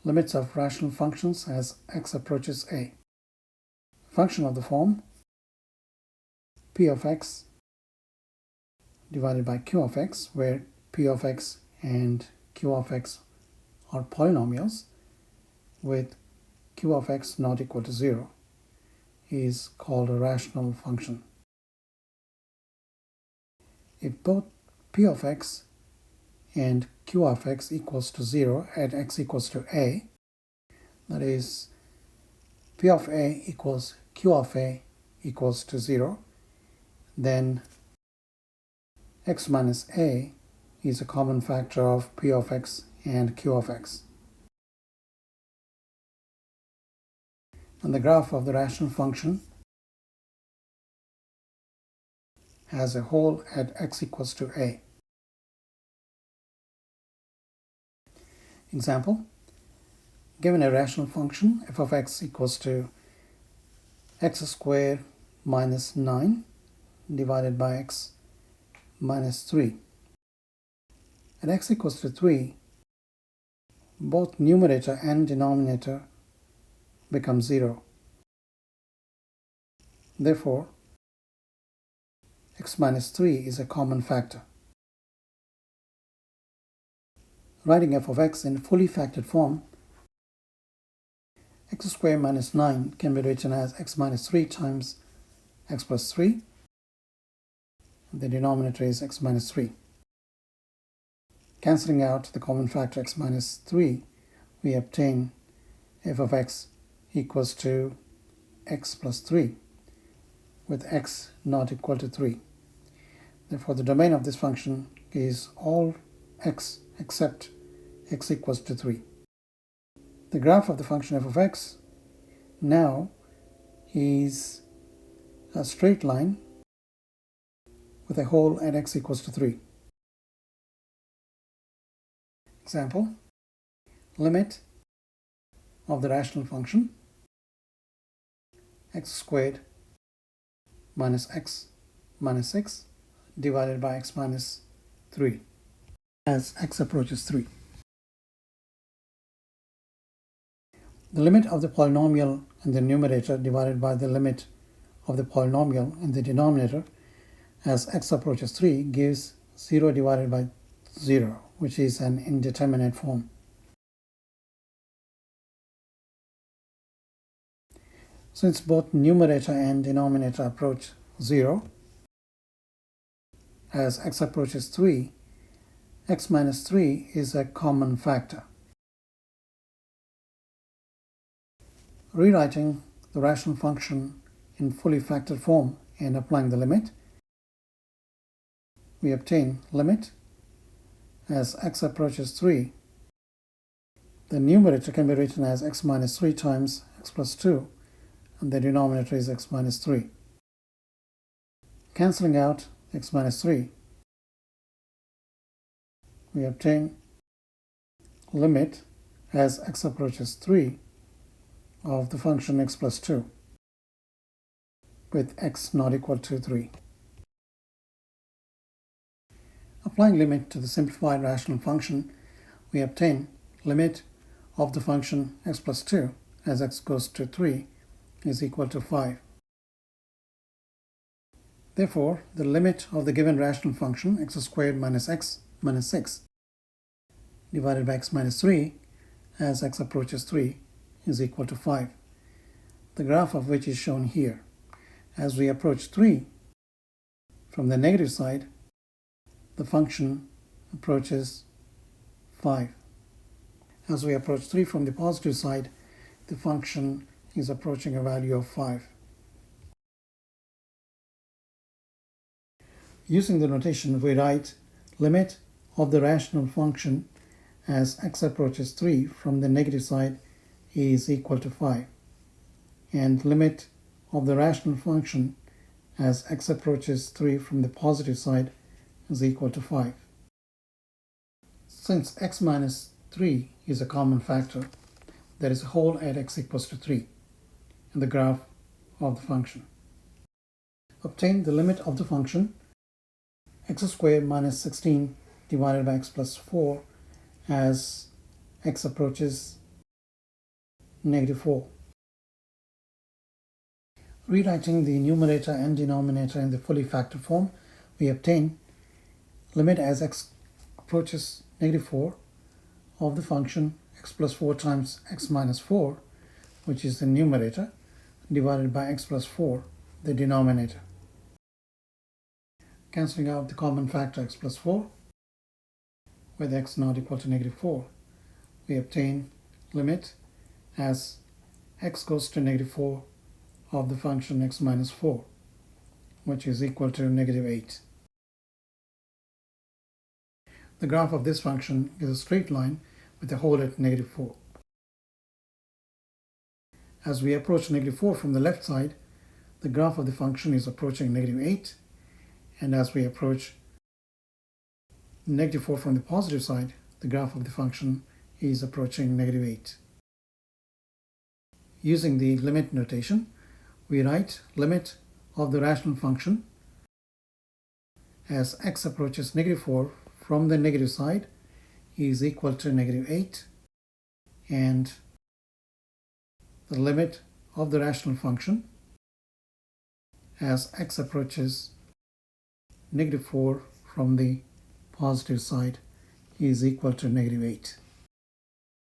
limits of rational functions as x approaches a. Function of the form p of x divided by q of x, where p of x and q of x are polynomials with q of x not equal to 0, is called a rational function. If both p of x and q of x equals to 0 at x equals to a, that is, p of a equals q of a equals to 0, then x minus a is a common factor of p of x and q of x. And the graph of the rational function has a hole at x equals to a. Example, given a rational function f of x equals to x squared minus 9 divided by x minus 3. At x equals to 3, both numerator and denominator become 0. Therefore, x minus 3 is a common factor. Writing f of x in fully factored form, x squared minus 9 can be written as x minus 3 times x plus 3. The denominator is x minus 3. Cancelling out the common factor x minus 3, we obtain f of x equals to x plus 3, with x not equal to 3. Therefore, the domain of this function is all x except x equals to 3. The graph of the function f of x now is a straight line with a hole at x equals to 3. Example, limit of the rational function x squared minus x minus 6 divided by x minus 3 as x approaches 3. The limit of the polynomial in the numerator divided by the limit of the polynomial in the denominator as x approaches 3 gives 0 divided by 0, which is an indeterminate form. Since both numerator and denominator approach 0, as x approaches 3, x minus 3 is a common factor. Rewriting the rational function in fully factored form and applying the limit, we obtain limit as x approaches 3. The numerator can be written as x minus 3 times x plus 2, and the denominator is x minus 3. Cancelling out x minus 3, we obtain limit as x approaches 3 of the function x plus 2, with x not equal to 3. Applying limit to the simplified rational function, we obtain limit of the function x plus 2 as x goes to 3 is equal to 5. Therefore, the limit of the given rational function x squared minus x minus 6 divided by x minus 3 as x approaches 3 is equal to 5, the graph of which is shown here. As we approach 3 from the negative side, the function approaches 5. As we approach 3 from the positive side, the function is approaching a value of 5. Using the notation, we write limit of the rational function as x approaches 3 from the negative side is equal to 5, and limit of the rational function as x approaches 3 from the positive side is equal to 5. Since x minus 3 is a common factor, there is a hole at x equals to 3 in the graph of the function. Obtain the limit of the function x squared minus 16 divided by x plus 4 as x approaches negative 4. Rewriting the numerator and denominator in the fully factored form, we obtain limit as x approaches negative 4 of the function x plus 4 times x minus 4, which is the numerator, divided by x plus 4, the denominator. Cancelling out the common factor x plus 4 with x not equal to negative 4, we obtain limit as x goes to negative 4 of the function x minus 4, which is equal to negative 8. The graph of this function is a straight line with a hole at negative 4. As we approach negative 4 from the left side, the graph of the function is approaching negative 8, and as we approach negative 4 from the positive side, the graph of the function is approaching negative 8. Using the limit notation, we write limit of the rational function as x approaches negative 4 from the negative side is equal to negative 8, and the limit of the rational function as x approaches negative 4 from the positive side is equal to negative 8.